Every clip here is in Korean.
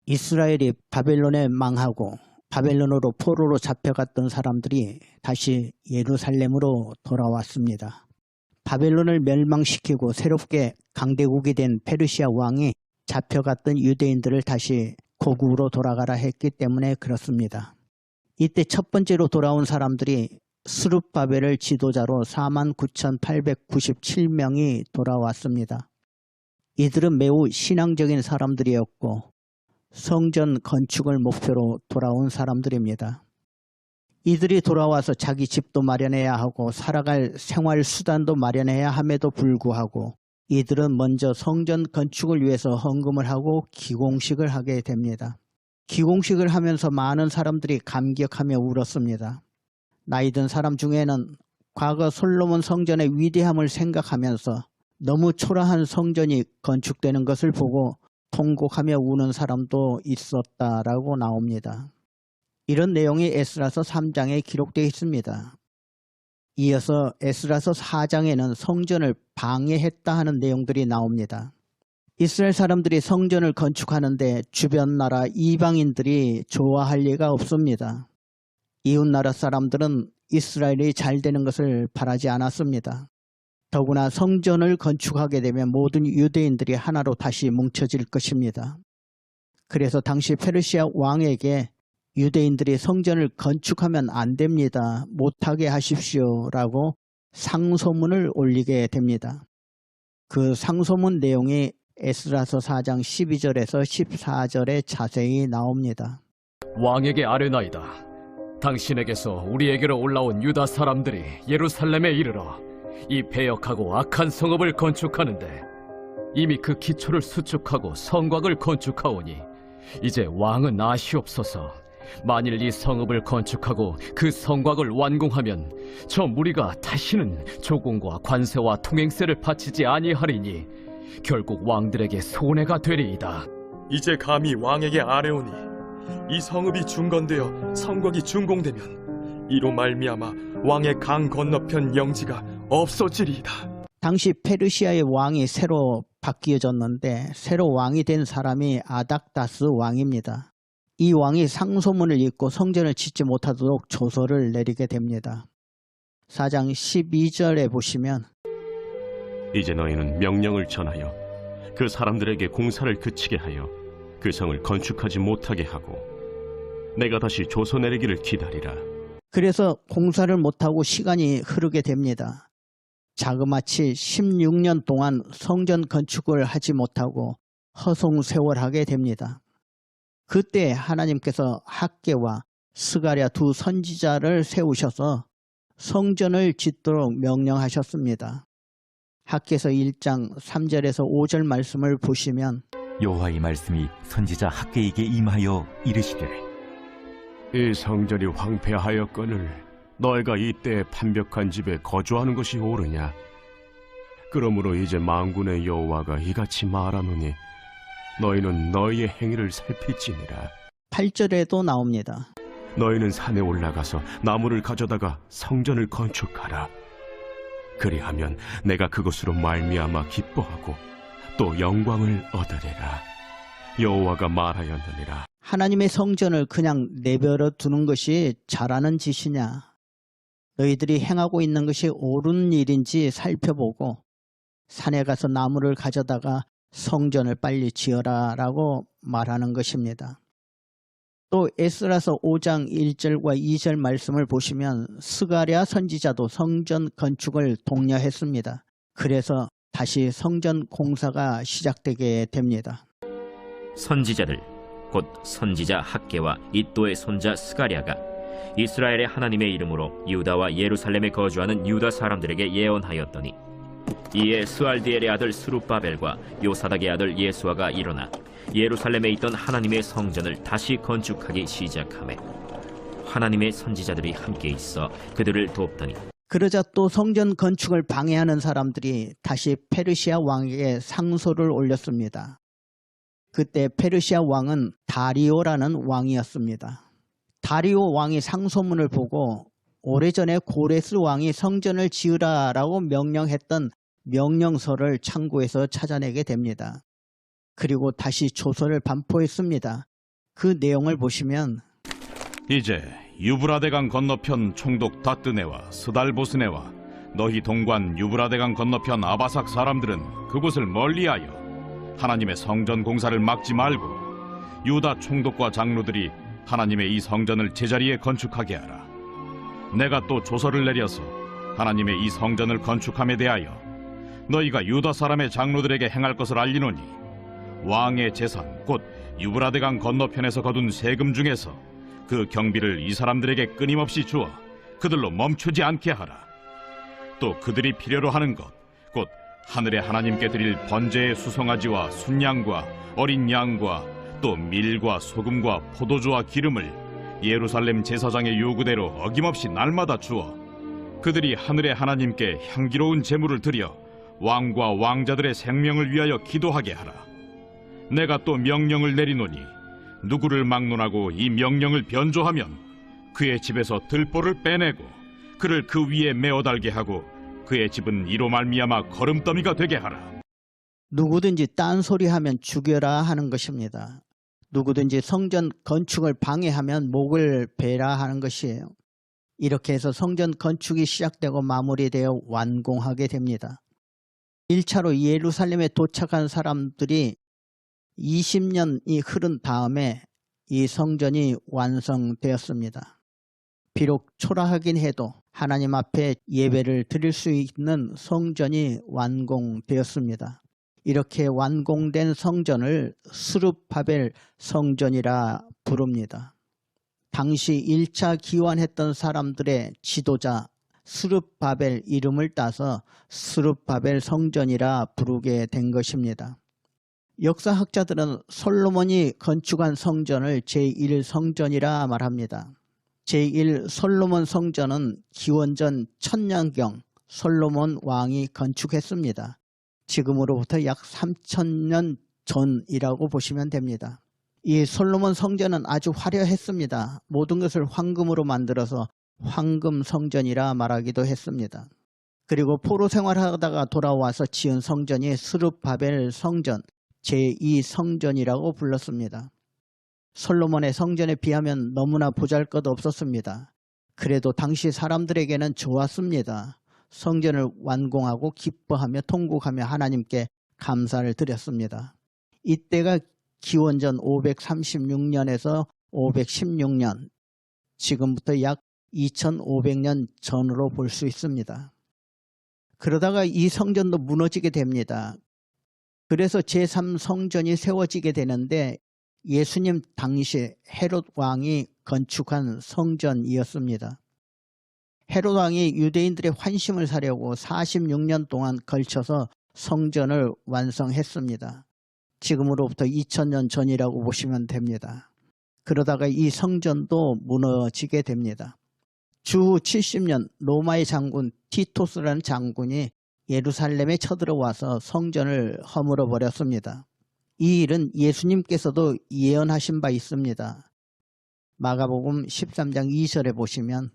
이스라엘이 바벨론에 망하고 바벨론으로 포로로 잡혀갔던 사람들이 다시 예루살렘으로 돌아왔습니다. 바벨론을 멸망시키고 새롭게 강대국이 된 페르시아 왕이 잡혀갔던 유대인들을 다시 고국으로 돌아가라 했기 때문에 그렇습니다. 이때 첫 번째로 돌아온 사람들이 스룹바벨을 지도자로 49,897명이 돌아왔습니다. 이들은 매우 신앙적인 사람들이었고 성전 건축을 목표로 돌아온 사람들입니다. 이들이 돌아와서 자기 집도 마련해야 하고 살아갈 생활 수단도 마련해야 함에도 불구하고 이들은 먼저 성전 건축을 위해서 헌금을 하고 기공식을 하게 됩니다. 기공식을 하면서 많은 사람들이 감격하며 울었습니다. 나이 든 사람 중에는 과거 솔로몬 성전의 위대함을 생각하면서 너무 초라한 성전이 건축되는 것을 보고 통곡하며 우는 사람도 있었다라고 나옵니다. 이런 내용이 에스라서 3장에 기록되어 있습니다. 이어서 에스라서 4장에는 성전을 방해했다 하는 내용들이 나옵니다. 이스라엘 사람들이 성전을 건축하는데 주변 나라 이방인들이 좋아할 리가 없습니다. 이웃나라 사람들은 이스라엘이 잘 되는 것을 바라지 않았습니다. 더구나 성전을 건축하게 되면 모든 유대인들이 하나로 다시 뭉쳐질 것입니다. 그래서 당시 페르시아 왕에게 유대인들이 성전을 건축하면 안 됩니다. 못하게 하십시오 라고 상소문을 올리게 됩니다. 그 상소문 내용이 에스라서 4장 12절에서 14절에 자세히 나옵니다. 왕에게 아뢰나이다. 당신에게서 우리에게로 올라온 유다 사람들이 예루살렘에 이르러 이 배역하고 악한 성읍을 건축하는데 이미 그 기초를 수축하고 성곽을 건축하오니 이제 왕은 아시옵소서. 만일 이 성읍을 건축하고 그 성곽을 완공하면 저 무리가 다시는 조공과 관세와 통행세를 바치지 아니하리니 결국 왕들에게 손해가 되리이다. 이제 감히 왕에게 아뢰오니 이 성읍이 중건되어 성곽이 준공되면 이로 말미암아 왕의 강 건너편 영지가 없어지리이다. 당시 페르시아의 왕이 새로 바뀌어졌는데 새로 왕이 된 사람이 아닥다스 왕입니다. 이 왕이 상소문을 읽고 성전을 짓지 못하도록 조서를 내리게 됩니다. 4장 12절에 보시면 이제 너희는 명령을 전하여 그 사람들에게 공사를 그치게 하여 그 성을 건축하지 못하게 하고 내가 다시 조서 내리기를 기다리라. 그래서 공사를 못하고 시간이 흐르게 됩니다. 자그마치 16년 동안 성전 건축을 하지 못하고 허송세월하게 됩니다. 그때 하나님께서 학개와 스가랴 두 선지자를 세우셔서 성전을 짓도록 명령하셨습니다. 학개서 1장 3절에서 5절 말씀을 보시면 여호와의 말씀이 선지자 학개에게 임하여 이르시되 이 성전이 황폐하였거늘 너희가 이때 판벽한 집에 거주하는 것이 옳으냐? 그러므로 이제 만군의 여호와가 이같이 말하노니 너희는 너희의 행위를 살필지니라. 8절에도 나옵니다. 너희는 산에 올라가서 나무를 가져다가 성전을 건축하라. 그리하면 내가 그것으로 말미암아 기뻐하고 또 영광을 얻으리라. 여호와가 말하였느니라. 하나님의 성전을 그냥 내버려 두는 것이 잘하는 짓이냐? 너희들이 행하고 있는 것이 옳은 일인지 살펴보고 산에 가서 나무를 가져다가 성전을 빨리 지어라 라고 말하는 것입니다. 또 에스라서 5장 1절과 2절 말씀을 보시면 스가랴 선지자도 성전 건축을 독려했습니다. 그래서 다시 성전 공사가 시작되게 됩니다. 선지자들 곧 선지자 학개와 이또의 손자 스가랴가 이스라엘의 하나님의 이름으로 유다와 예루살렘에 거주하는 유다 사람들에게 예언하였더니 이에 스알디엘의 아들 스룹바벨과 요사닥의 아들 예수아가 일어나 예루살렘에 있던 하나님의 성전을 다시 건축하기 시작하매 하나님의 선지자들이 함께 있어 그들을 돕더니 그러자 또 성전 건축을 방해하는 사람들이 다시 페르시아 왕에게 상소를 올렸습니다. 그때 페르시아 왕은 다리오라는 왕이었습니다. 다리오 왕이 상소문을 보고 오래전에 고레스 왕이 성전을 지으라라고 명령했던 명령서를 창고에서 찾아내게 됩니다. 그리고 다시 조서를 반포했습니다. 그 내용을 보시면 이제 유브라데강 건너편 총독 다뜨네와 스달보스네와 너희 동관 유브라데강 건너편 아바삭 사람들은 그곳을 멀리하여 하나님의 성전 공사를 막지 말고 유다 총독과 장로들이 하나님의 이 성전을 제자리에 건축하게 하라. 내가 또 조서를 내려서 하나님의 이 성전을 건축함에 대하여 너희가 유다 사람의 장로들에게 행할 것을 알리노니 왕의 재산 곧 유브라데강 건너편에서 거둔 세금 중에서 그 경비를 이 사람들에게 끊임없이 주어 그들로 멈추지 않게 하라. 또 그들이 필요로 하는 것 곧 하늘의 하나님께 드릴 번제의 수송아지와 순양과 어린 양과 또 밀과 소금과 포도주와 기름을 예루살렘 제사장의 요구대로 어김없이 날마다 주어 그들이 하늘의 하나님께 향기로운 제물을 드려 왕과 왕자들의 생명을 위하여 기도하게 하라. 내가 또 명령을 내리노니 누구를 막론하고 이 명령을 변조하면 그의 집에서 들보를 빼내고 그를 그 위에 메어 달게 하고 그의 집은 이로 말미암아 거름더미가 되게 하라. 누구든지 딴소리하면 죽여라 하는 것입니다. 누구든지 성전 건축을 방해하면 목을 베라 하는 것이에요. 이렇게 해서 성전 건축이 시작되고 마무리되어 완공하게 됩니다. 1차로 예루살렘에 도착한 사람들이 20년이 흐른 다음에 이 성전이 완성되었습니다. 비록 초라하긴 해도 하나님 앞에 예배를 드릴 수 있는 성전이 완공되었습니다. 이렇게 완공된 성전을 스룹바벨 성전이라 부릅니다. 당시 1차 기원했던 사람들의 지도자 스룹바벨 이름을 따서 스룹바벨 성전이라 부르게 된 것입니다. 역사학자들은 솔로몬이 건축한 성전을 제1성전이라 말합니다. 제1 솔로몬 성전은 기원전 1000년경 솔로몬 왕이 건축했습니다. 지금으로부터 약 3000년 전이라고 보시면 됩니다. 이 솔로몬 성전은 아주 화려했습니다. 모든 것을 황금으로 만들어서 황금 성전이라 말하기도 했습니다. 그리고 포로 생활하다가 돌아와서 지은 성전이 스룹바벨 성전, 제2성전이라고 불렀습니다. 솔로몬의 성전에 비하면 너무나 보잘것없었습니다. 그래도 당시 사람들에게는 좋았습니다. 성전을 완공하고 기뻐하며 통곡하며 하나님께 감사를 드렸습니다. 이때가 기원전 536년에서 516년, 지금부터 약 2500년 전으로 볼 수 있습니다. 그러다가 이 성전도 무너지게 됩니다. 그래서 제3성전이 세워지게 되는데 예수님 당시 헤롯 왕이 건축한 성전이었습니다. 헤롯 왕이 유대인들의 환심을 사려고 46년 동안 걸쳐서 성전을 완성했습니다. 지금으로부터 2000년 전이라고 보시면 됩니다. 그러다가 이 성전도 무너지게 됩니다. 주 70년 로마의 장군 티토스라는 장군이 예루살렘에 쳐들어와서 성전을 허물어 버렸습니다. 이 일은 예수님께서도 예언하신 바 있습니다. 마가복음 13장 2절에 보시면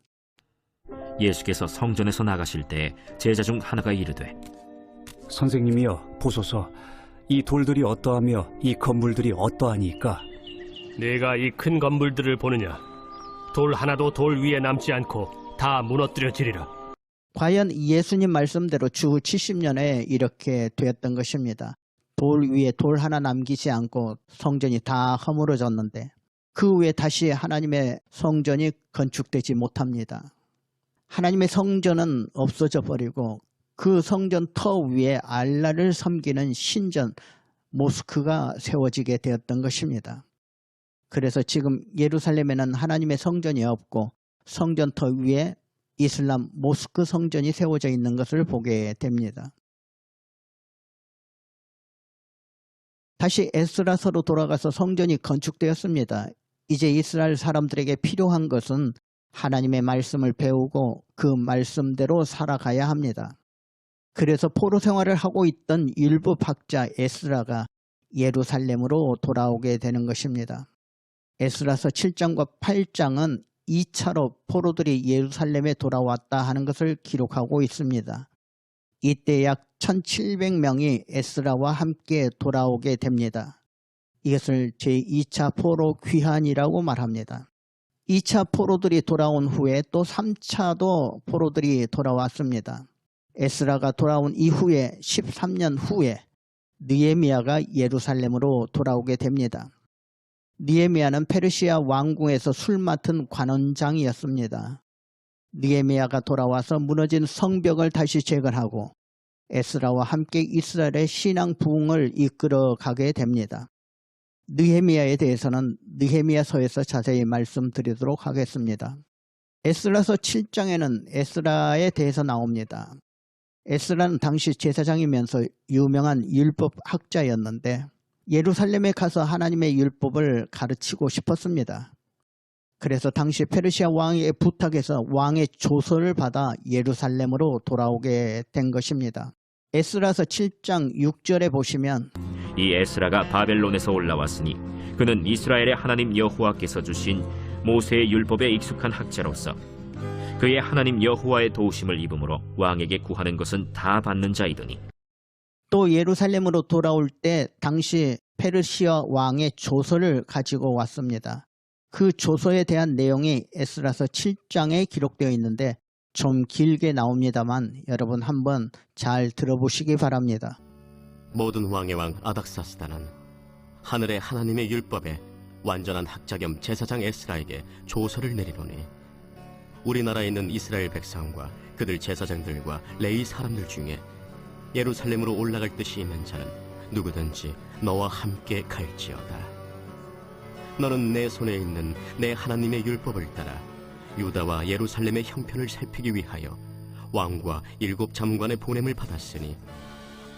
예수께서 성전에서 나가실 때 제자 중 하나가 이르되 선생님이여 보소서, 이 돌들이 어떠하며 이 건물들이 어떠하니까? 네가 이 큰 건물들을 보느냐? 돌 하나도 돌 위에 남지 않고 다 무너뜨려지리라. 과연 예수님 말씀대로 주 70년에 이렇게 되었던 것입니다. 돌 위에 돌 하나 남기지 않고 성전이 다 허물어졌는데 그 후에 다시 하나님의 성전이 건축되지 못합니다. 하나님의 성전은 없어져 버리고 그 성전 터 위에 알라를 섬기는 신전 모스크가 세워지게 되었던 것입니다. 그래서 지금 예루살렘에는 하나님의 성전이 없고 성전 터 위에 이슬람 모스크 성전이 세워져 있는 것을 보게 됩니다. 다시 에스라서로 돌아가서 성전이 건축되었습니다. 이제 이스라엘 사람들에게 필요한 것은 하나님의 말씀을 배우고 그 말씀대로 살아가야 합니다. 그래서 포로 생활을 하고 있던 율법 학자 에스라가 예루살렘으로 돌아오게 되는 것입니다. 에스라서 7장과 8장은 2차로 포로들이 예루살렘에 돌아왔다 하는 것을 기록하고 있습니다. 이때 약 1700명이 에스라와 함께 돌아오게 됩니다. 이것을 제2차 포로 귀환이라고 말합니다. 2차 포로들이 돌아온 후에 또 3차도 포로들이 돌아왔습니다. 에스라가 돌아온 이후에 13년 후에 느헤미야가 예루살렘으로 돌아오게 됩니다. 느헤미야는 페르시아 왕궁에서 술 맡은 관원장이었습니다. 느헤미야가 돌아와서 무너진 성벽을 다시 재건하고 에스라와 함께 이스라엘의 신앙 부흥을 이끌어 가게 됩니다. 느헤미야에 대해서는 느헤미야서에서 자세히 말씀드리도록 하겠습니다. 에스라서 7장에는 에스라에 대해서 나옵니다. 에스라는 당시 제사장이면서 유명한 율법학자였는데 예루살렘에 가서 하나님의 율법을 가르치고 싶었습니다. 그래서 당시 페르시아 왕의 부탁에서 왕의 조서를 받아 예루살렘으로 돌아오게 된 것입니다. 에스라서 7장 6절에 보시면 이 에스라가 바벨론에서 올라왔으니 그는 이스라엘의 하나님 여호와께서 주신 모세의 율법에 익숙한 학자로서 그의 하나님 여호와의 도우심을 입음으로 왕에게 구하는 것은 다 받는 자이더니 또 예루살렘으로 돌아올 때 당시 페르시아 왕의 조서를 가지고 왔습니다. 그 조서에 대한 내용이 에스라서 7장에 기록되어 있는데 좀 길게 나옵니다만 여러분 한번 잘 들어보시기 바랍니다. 모든 왕의 왕 아닥사스다는 하늘의 하나님의 율법에 완전한 학자 겸 제사장 에스라에게 조서를 내리노니 우리나라에 있는 이스라엘 백성과 그들 제사장들과 레위 사람들 중에 예루살렘으로 올라갈 뜻이 있는 자는 누구든지 너와 함께 갈지어다. 너는 내 손에 있는 내 하나님의 율법을 따라 유다와 예루살렘의 형편을 살피기 위하여 왕과 7 자문관의 보냄을 받았으니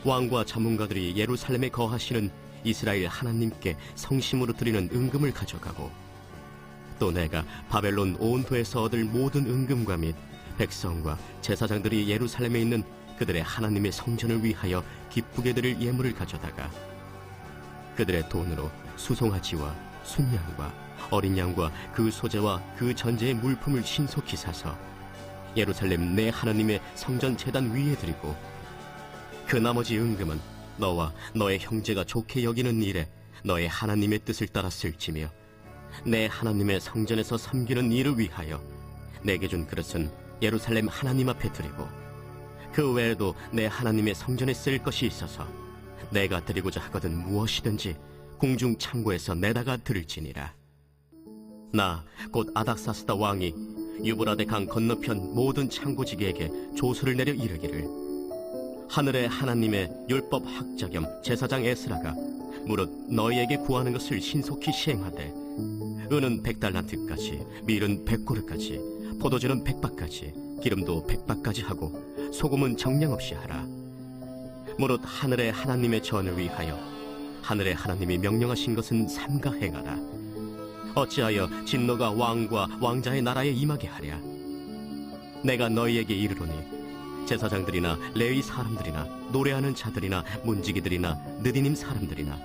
왕과 자문가들이 예루살렘에 거하시는 이스라엘 하나님께 성심으로 드리는 은금을 가져가고 또 내가 바벨론 온 도에서 얻을 모든 은금과 및 백성과 제사장들이 예루살렘에 있는 그들의 하나님의 성전을 위하여 기쁘게 드릴 예물을 가져다가 그들의 돈으로 수송아지와 순양과 어린 양과 그 소재와 그 전제의 물품을 신속히 사서 예루살렘 내 하나님의 성전 제단 위에 드리고 그 나머지 은금은 너와 너의 형제가 좋게 여기는 일에 너의 하나님의 뜻을 따라 쓸지며 내 하나님의 성전에서 섬기는 일을 위하여 내게 준 그릇은 예루살렘 하나님 앞에 드리고 그 외에도 내 하나님의 성전에 쓸 것이 있어서 내가 드리고자 하거든 무엇이든지 궁중 창고에서 내다가 드릴지니라. 나 곧 아닥사스다 왕이 유브라데 강 건너편 모든 창고지기에게 조서를 내려 이르기를 하늘의 하나님의 율법 학자 겸 제사장 에스라가 무릇 너희에게 구하는 것을 신속히 시행하되 은은 100달란트까지 밀은 100고르까지 포도주는 100박까지 기름도 100박까지 하고 소금은 정량 없이 하라. 무릇 하늘의 하나님의 전을 위하여 하늘의 하나님이 명령하신 것은 삼가 행하라. 어찌하여 진노가 왕과 왕자의 나라에 임하게 하랴. 내가 너희에게 이르노니 제사장들이나 레위 사람들이나 노래하는 자들이나 문지기들이나 느디님 사람들이나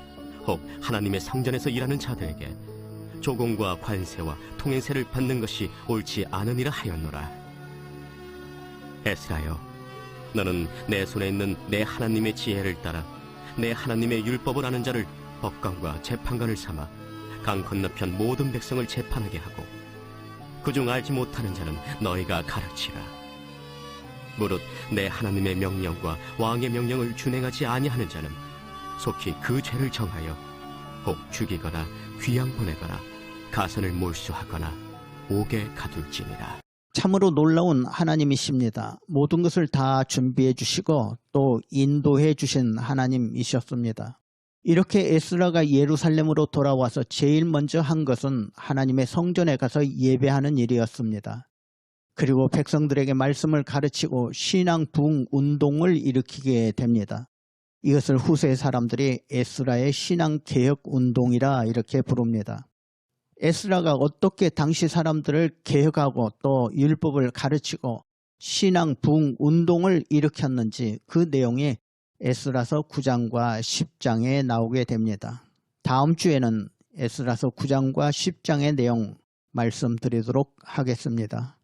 혹 하나님의 성전에서 일하는 자들에게 조공과 관세와 통행세를 받는 것이 옳지 않으니라 하였노라. 에스라여, 너는 내 손에 있는 내 하나님의 지혜를 따라 내 하나님의 율법을 아는 자를 법관과 재판관을 삼아 강 건너편 모든 백성을 재판하게 하고 그중 알지 못하는 자는 너희가 가르치라. 무릇 내 하나님의 명령과 왕의 명령을 준행하지 아니하는 자는 속히 그 죄를 정하여 혹 죽이거나 귀양 보내거나 가선을 몰수하거나 옥에 가둘지니라. 참으로 놀라운 하나님이십니다. 모든 것을 다 준비해 주시고 또 인도해 주신 하나님이셨습니다. 이렇게 에스라가 예루살렘으로 돌아와서 제일 먼저 한 것은 하나님의 성전에 가서 예배하는 일이었습니다. 그리고 백성들에게 말씀을 가르치고 신앙 부흥 운동을 일으키게 됩니다. 이것을 후세 사람들이 에스라의 신앙 개혁 운동이라 이렇게 부릅니다. 에스라가 어떻게 당시 사람들을 개혁하고 또 율법을 가르치고 신앙 부흥 운동을 일으켰는지 그 내용이 에스라서 9장과 10장에 나오게 됩니다. 다음 주에는 에스라서 9장과 10장의 내용 말씀드리도록 하겠습니다.